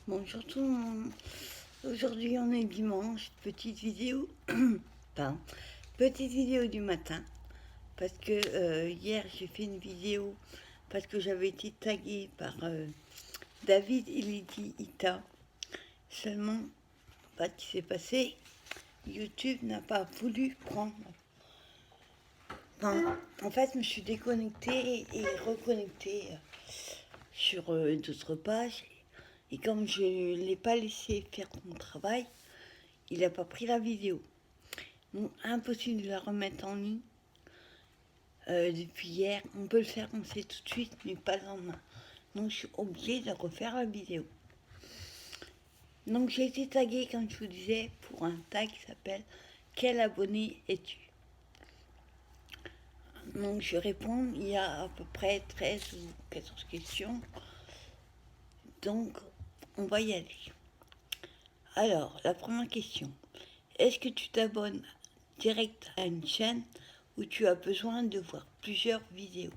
Bonjour tout le monde. Aujourd'hui on est dimanche, petite vidéo, pardon, petite vidéo du matin parce que hier j'ai fait une vidéo parce que j'avais été taguée par David et Lydie Ita. Seulement, pas ce qui s'est passé, YouTube n'a pas voulu prendre. Enfin, en fait, je me suis déconnectée et reconnectée sur d'autres pages. Et comme je ne l'ai pas laissé faire mon travail, il n'a pas pris la vidéo. Donc, impossible de la remettre en ligne depuis hier. On peut le faire, on sait tout de suite, mais pas le lendemain. Donc, je suis obligée de refaire la vidéo. Donc, j'ai été taguée, comme je vous disais, pour un tag qui s'appelle « Quel abonné es-tu » Donc, je réponds, il y a à peu près 13 ou 14 questions. Donc, on va y aller. Alors, la première question. Est-ce que tu t'abonnes direct à une chaîne où tu as besoin de voir plusieurs vidéos?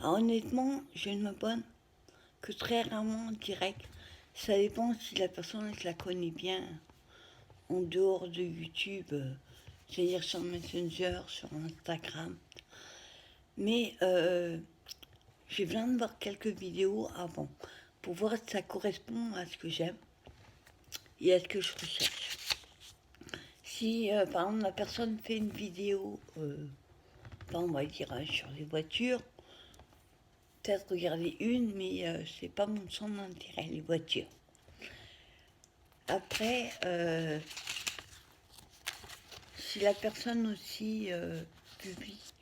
Alors, honnêtement, je ne m'abonne que très rarement en direct. Ça dépend si la personne, je la connais bien en dehors de YouTube, c'est-à-dire sur Messenger, sur Instagram. Mais j'ai besoin de voir quelques vidéos avant pour voir si ça correspond à ce que j'aime et à ce que je recherche. Si, par exemple, la personne fait une vidéo, on va dire, sur les voitures, peut-être regarder une, mais c'est pas mon centre d'intérêt, les voitures. Après, si la personne aussi publie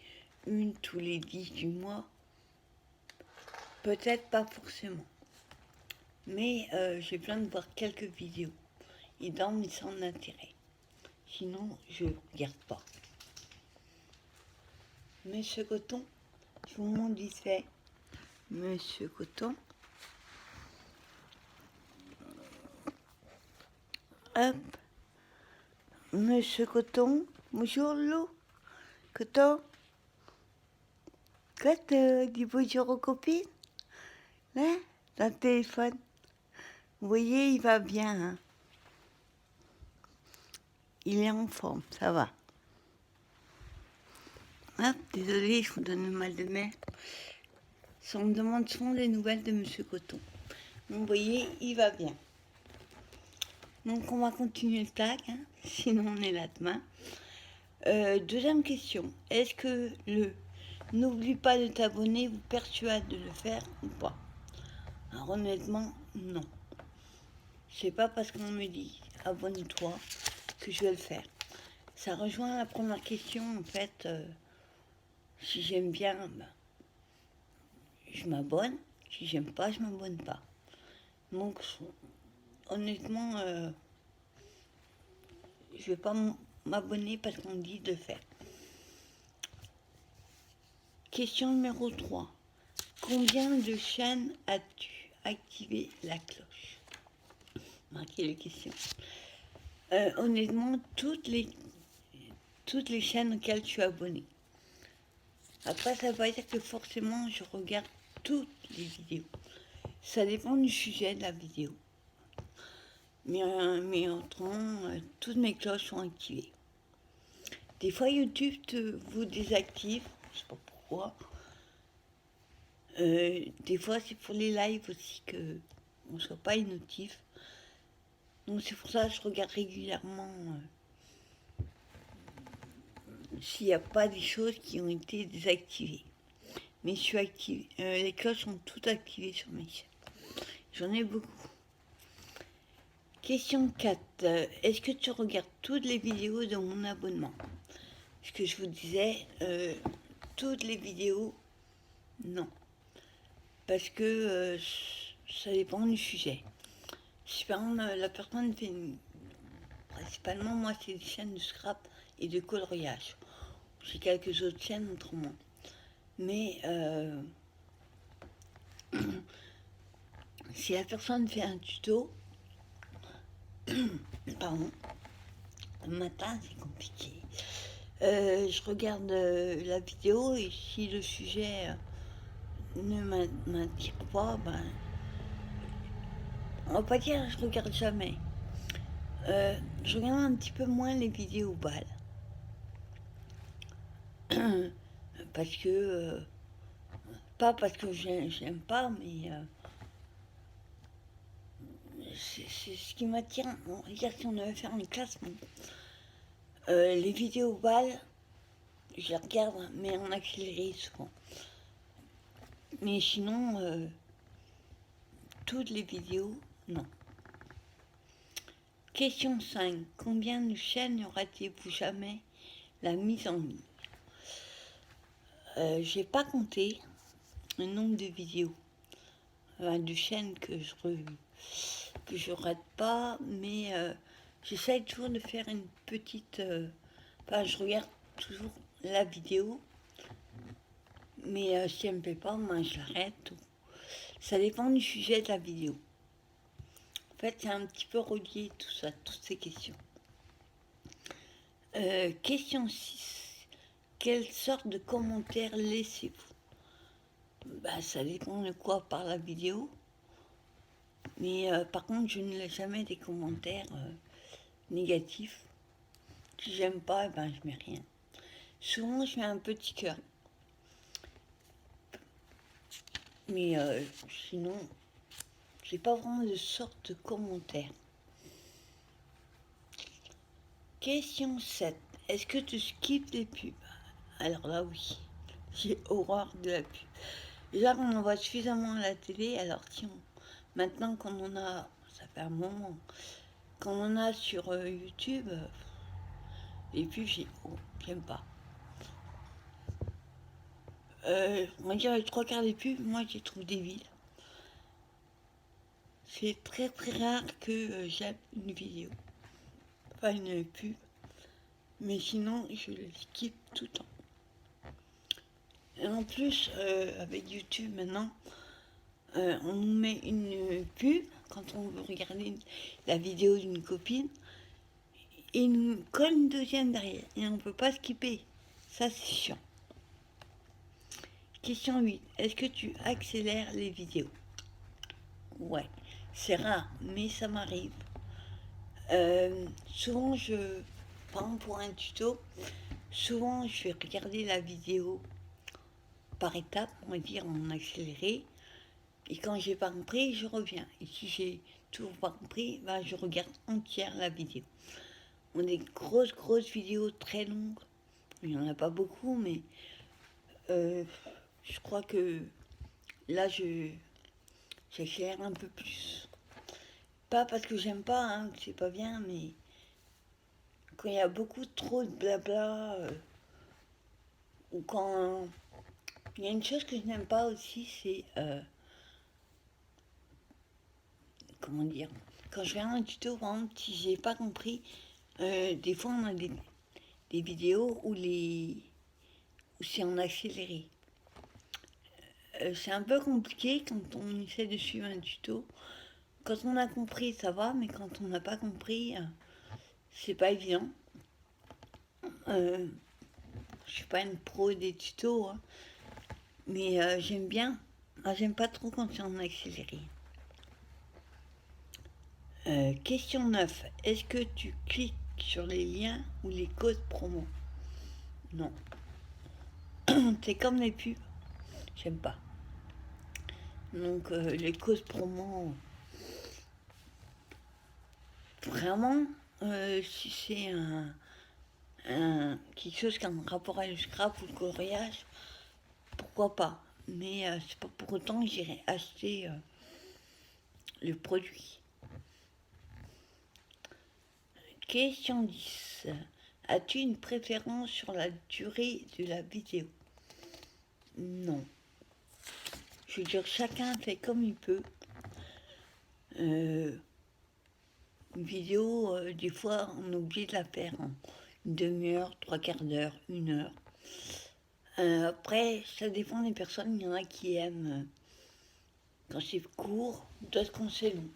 une tous les 10 du mois, peut-être pas forcément. Mais j'ai besoin de voir quelques vidéos et dans mes centres d'intérêt. Sinon, je ne regarde pas. Monsieur Coton, je vous montre vite fait. Monsieur Coton. Hop. Monsieur Coton. Bonjour Lou. Coton. Quoi, dis bonjour aux copines. Hein, dans le téléphone. Vous voyez, il va bien. Hein. Il est en forme, ça va. Hop, désolé, je vous donne le mal de mer. On me demande souvent des nouvelles de Monsieur Coton. Donc, vous voyez, il va bien. Donc, on va continuer le tag, hein, sinon on est là demain. Deuxième question. Est-ce que le « n'oublie pas de t'abonner » vous persuade de le faire ou pas? Alors, honnêtement, non. C'est pas parce qu'on me dit « abonne-toi » que je vais le faire. Ça rejoint la première question, en fait. Si j'aime bien, ben, je m'abonne. Si j'aime pas, je m'abonne pas. Donc, honnêtement, je vais pas m'abonner parce qu'on me dit de le faire. Question numéro 3. Combien de chaînes as-tu activé la cloche? Marquez les questions. Honnêtement, toutes les chaînes auxquelles je suis abonnée. Après, ça ne veut pas dire que forcément je regarde toutes les vidéos. Ça dépend du sujet de la vidéo. Mais autrement, toutes mes cloches sont activées. Des fois, YouTube vous désactive, je ne sais pas pourquoi. Des fois, c'est pour les lives aussi qu'on ne soit pas une notif. Donc, c'est pour ça que je regarde régulièrement s'il n'y a pas des choses qui ont été désactivées. Mais je suis active. Les cloches sont toutes activées sur mes chaînes. J'en ai beaucoup. Question 4. Est-ce que tu regardes toutes les vidéos de mon abonnement? Ce que je vous disais, toutes les vidéos, non. Parce que ça dépend du sujet. Si par exemple la personne fait principalement, moi, c'est des chaînes de scrap et de coloriage. J'ai quelques autres chaînes autrement. Mais si la personne fait un tuto, pardon, le matin c'est compliqué. Je regarde la vidéo et si le sujet ne m'attire pas, ben on va pas dire je regarde jamais. Je regarde un petit peu moins les vidéos balles. Parce que, pas parce que j'aime pas, mais c'est ce qui m'attire. On va dire si on devait faire un classement. Les vidéos balles, je les regarde, mais en accéléré souvent. Mais sinon, toutes les vidéos, non. Question 5. Combien de chaînes ratez-vous jamais la mise en ligne? J'ai pas compté le nombre de vidéos, de chaînes que je rate pas, mais j'essaie toujours de faire une petite... je regarde toujours la vidéo, mais si elle me plaît pas, moi je l'arrête. Ça dépend du sujet de la vidéo. En fait, c'est un petit peu relié tout ça, toutes ces questions. Question 6. Quelle sorte de commentaires laissez-vous? Ça dépend de quoi par la vidéo. Mais par contre, je ne laisse jamais des commentaires négatifs. Si j'aime pas, je mets rien. Souvent, je mets un petit cœur. Mais sinon, j'ai pas vraiment de sorte de commentaires. Question 7. Est-ce que tu skippes les pubs? Alors là, oui. J'ai horreur de la pub. Déjà, on en voit suffisamment à la télé, alors maintenant qu'on en a, ça fait un moment, qu'on en a sur YouTube, les pubs, j'aime pas. On va dire les 3 quarts des pubs, moi, je les trouve débiles. C'est très très rare que j'aime une vidéo, pas une pub, mais sinon, je le skip tout le temps. Et en plus, avec YouTube maintenant, on nous met une pub quand on veut regarder la vidéo d'une copine et il nous colle une deuxième derrière et on ne peut pas skipper. Ça, c'est chiant. Question 8. Est-ce que tu accélères les vidéos? Ouais, c'est rare, mais ça m'arrive. Souvent, par exemple pour un tuto, souvent je vais regarder la vidéo par étapes, on va dire en accéléré. Et quand j'ai pas compris, je reviens. Et si j'ai toujours pas compris, je regarde entière la vidéo. On a des grosses vidéos très longues. Il n'y en a pas beaucoup, mais je crois que là, j'éclaire un peu plus. Pas parce que j'aime pas, hein, que c'est pas bien, mais quand il y a beaucoup trop de blabla, ou quand... Il y a une chose que je n'aime pas aussi, c'est... comment dire? Quand je regarde un tuto, par exemple, si j'ai pas compris, des fois on a des vidéos où c'est en accéléré. C'est un peu compliqué quand on essaie de suivre un tuto. Quand on a compris, ça va, mais quand on n'a pas compris, c'est pas évident. Je suis pas une pro des tutos, hein, mais j'aime bien. J'aime pas trop quand c'est en accéléré. Question 9. Est-ce que tu cliques sur les liens ou les codes promo? Non. C'est comme les pubs. J'aime pas. Donc les codes promo, vraiment, si c'est quelque chose qui a un rapport avec le scrap ou le coloriage, pourquoi pas. Mais c'est pas pour autant que j'irai acheter le produit. Question 10. As-tu une préférence sur la durée de la vidéo? Non. Je veux dire, chacun fait comme il peut. Une vidéo, des fois, on est obligé de la faire en une demi-heure, 3/4 d'heure, 1 heure. Après, ça dépend des personnes. Il y en a qui aiment quand c'est court, d'autres quand c'est long.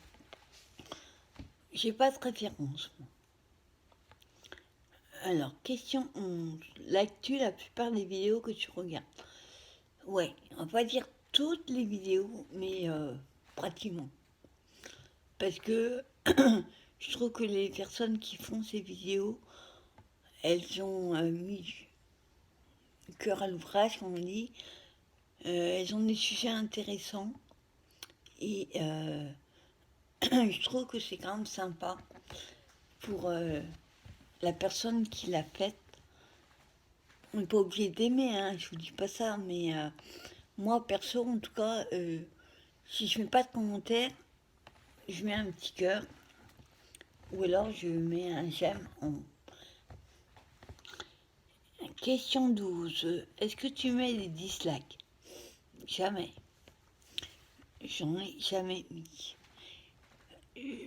J'ai pas de préférence. Alors, question 11. L'actu, la plupart des vidéos que tu regardes? Ouais, on va pas dire toutes les vidéos, mais pratiquement. parce que je trouve que les personnes qui font ces vidéos, elles ont mis du cœur à l'ouvrage, comme on dit. Elles ont des sujets intéressants et je trouve que c'est quand même sympa pour la personne qui l'a faite. On n'est pas obligé d'aimer, hein, je vous dis pas ça, mais moi perso en tout cas, si je mets pas de commentaire, je mets un petit cœur ou alors je mets un j'aime en. Question 12. Est-ce que tu mets des dislikes? Jamais. J'en ai jamais mis.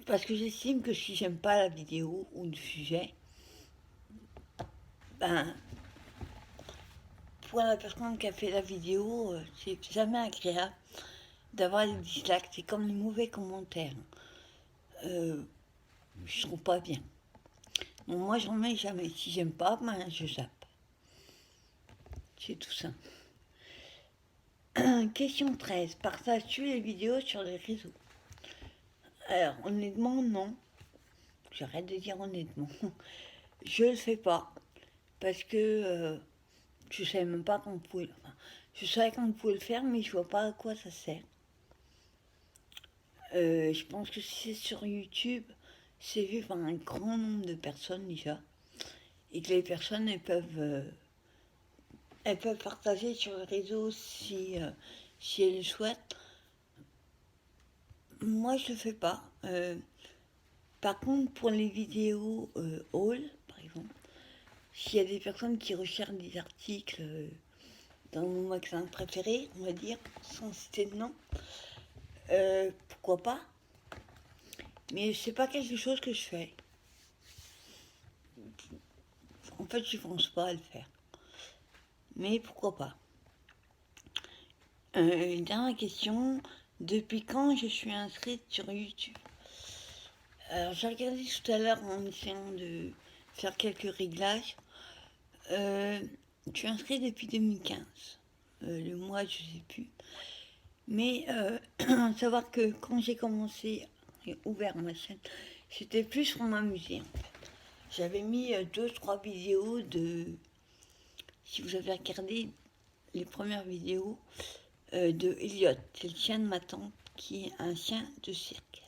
Parce que j'estime que si j'aime pas la vidéo ou le sujet, ben, pour la personne qui a fait la vidéo, c'est jamais agréable d'avoir des dislikes. C'est comme les mauvais commentaires. Je trouve pas bien. Donc moi, j'en mets jamais. Si j'aime pas, ben, je zappe. C'est tout ça. Question 13. Partages-tu les vidéos sur les réseaux? Alors, honnêtement, non. J'arrête de dire honnêtement. Je le fais pas. Parce que je savais même pas qu'on pouvait. Enfin, je savais qu'on pouvait le faire, mais je vois pas à quoi ça sert. Je pense que si c'est sur YouTube, c'est vu par un grand nombre de personnes déjà. Et que les personnes, elles peuvent partager sur le réseau si elles le souhaitent. Moi, je le fais pas. Par contre, pour les vidéos haul, par exemple, s'il y a des personnes qui recherchent des articles dans mon magasin préféré, on va dire, sans citer de nom, pourquoi pas? Mais c'est pas quelque chose que je fais. En fait, je pense pas à le faire. Mais pourquoi pas? Une dernière question. Depuis quand je suis inscrite sur YouTube? Alors, j'ai regardé tout à l'heure en essayant de faire quelques réglages. Je suis inscrite depuis 2015. Le mois, je sais plus. Mais savoir que quand j'ai commencé et ouvert ma chaîne, c'était plus pour m'amuser en fait. J'avais mis 2-3 vidéos de. Si vous avez regardé les premières vidéos de Elliot, c'est le chien de ma tante qui est un chien de cirque.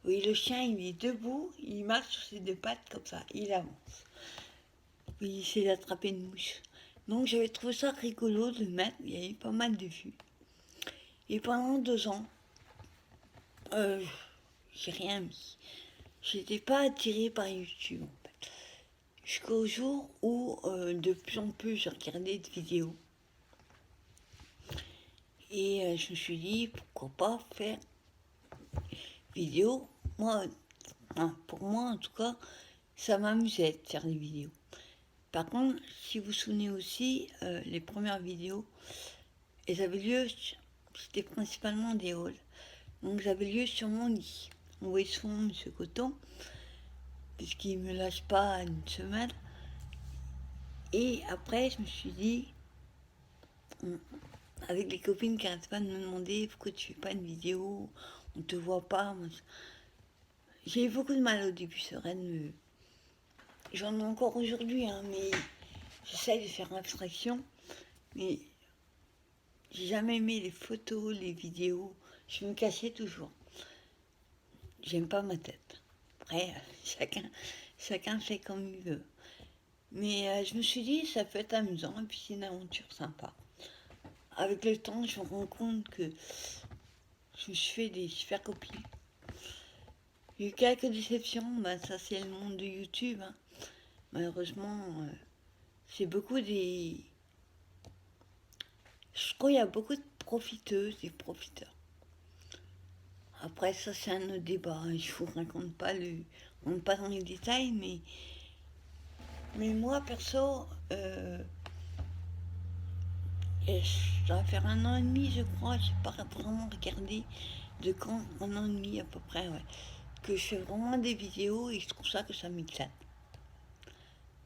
Oui, le chien il est debout, il marche sur ses deux pattes comme ça, il avance. Oui, il essaie d'attraper une mouche. Donc j'avais trouvé ça rigolo de le mettre, il y avait pas mal de vues. Et pendant 2 ans, j'ai rien mis. J'étais pas attirée par YouTube en fait. Jusqu'au jour où de plus en plus j'ai regardé de vidéos. Et je me suis dit pourquoi pas faire vidéo. Moi, pour moi en tout cas, ça m'amusait de faire des vidéos. Par contre, si vous vous souvenez aussi, les premières vidéos, elles avaient lieu, c'était principalement des hauls. Donc elles avaient lieu sur mon lit. On voyait souvent M. Coton, puisqu'il ne me lâche pas une semaine. Et après, je me suis dit, avec les copines qui n'arrêtent pas de me demander pourquoi tu fais pas une vidéo, on te voit pas. J'ai eu beaucoup de mal au début, c'est vrai. J'en ai encore aujourd'hui, hein, mais j'essaie de faire abstraction. Mais j'ai jamais aimé les photos, les vidéos. Je me cachais toujours. J'aime pas ma tête. Après, chacun fait comme il veut. Mais je me suis dit, ça peut être amusant et puis c'est une aventure sympa. Avec le temps, je me rends compte que je me suis fait des super copines. J'ai eu quelques déceptions, bah, ça c'est le monde de YouTube. Hein. Malheureusement, c'est beaucoup des. Je crois qu'il y a beaucoup de profiteuses et profiteurs. Après, ça c'est un autre débat. Hein. Je vous raconte pas on ne pas dans les détails, mais moi perso, ça va faire 1 an et demi, je crois. Je n'ai pas vraiment regardé de quand, 1 an et demi à peu près, ouais. Que je fais vraiment des vidéos et je trouve ça que ça m'éclate.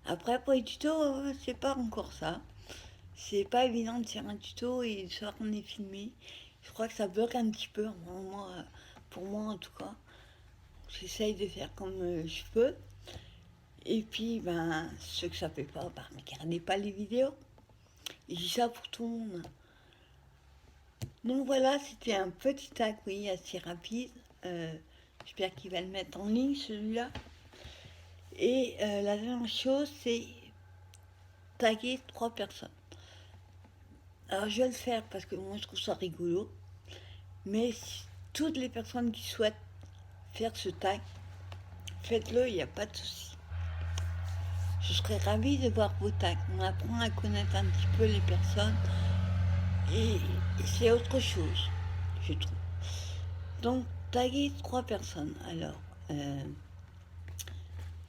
Après, pour les tutos, c'est pas encore ça. C'est pas évident de faire un tuto et de savoir qu'on est filmé. Je crois que ça bloque un petit peu. Moi, pour moi en tout cas. J'essaye de faire comme je peux. Et puis, ben, ceux que ça fait pas, ben, ne regardez pas les vidéos. Et je dis ça pour tout le monde. Donc voilà, c'était un petit tag, oui, assez rapide. J'espère qu'il va le mettre en ligne, celui-là. Et la dernière chose, c'est taguer 3 personnes. Alors, je vais le faire parce que moi, je trouve ça rigolo. Mais si toutes les personnes qui souhaitent faire ce tag, faites-le, il n'y a pas de souci. Je serais ravie de voir vos tags. On apprend à connaître un petit peu les personnes et c'est autre chose, je trouve. Donc, taguer 3 personnes. Alors,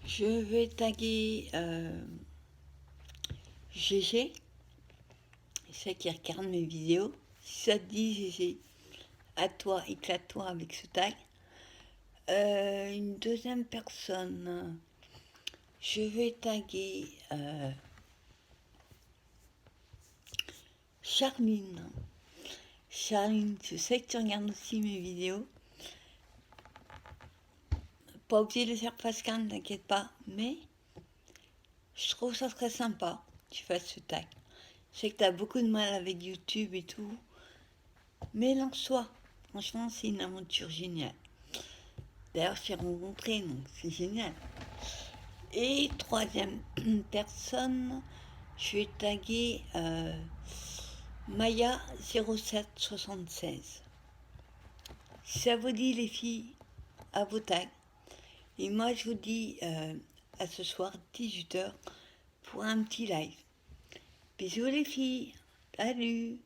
je vais taguer GG, c'est qui regarde mes vidéos. Si ça te dit GG, à toi, éclate-toi avec ce tag. Une deuxième personne, je vais taguer Charline. Charline, je sais que tu regardes aussi mes vidéos. Pas obligé de faire Pascal, ne t'inquiète pas, mais je trouve ça très sympa que tu fasses ce tag. Je sais que tu as beaucoup de mal avec YouTube et tout, mais lance-toi. Franchement, c'est une aventure géniale. D'ailleurs, je t'ai rencontré, donc c'est génial. Et troisième personne, je vais taguer Maya0776. Si ça vous dit les filles, à vos tags. Et moi je vous dis à ce soir 18h pour un petit live. Bisous les filles, salut.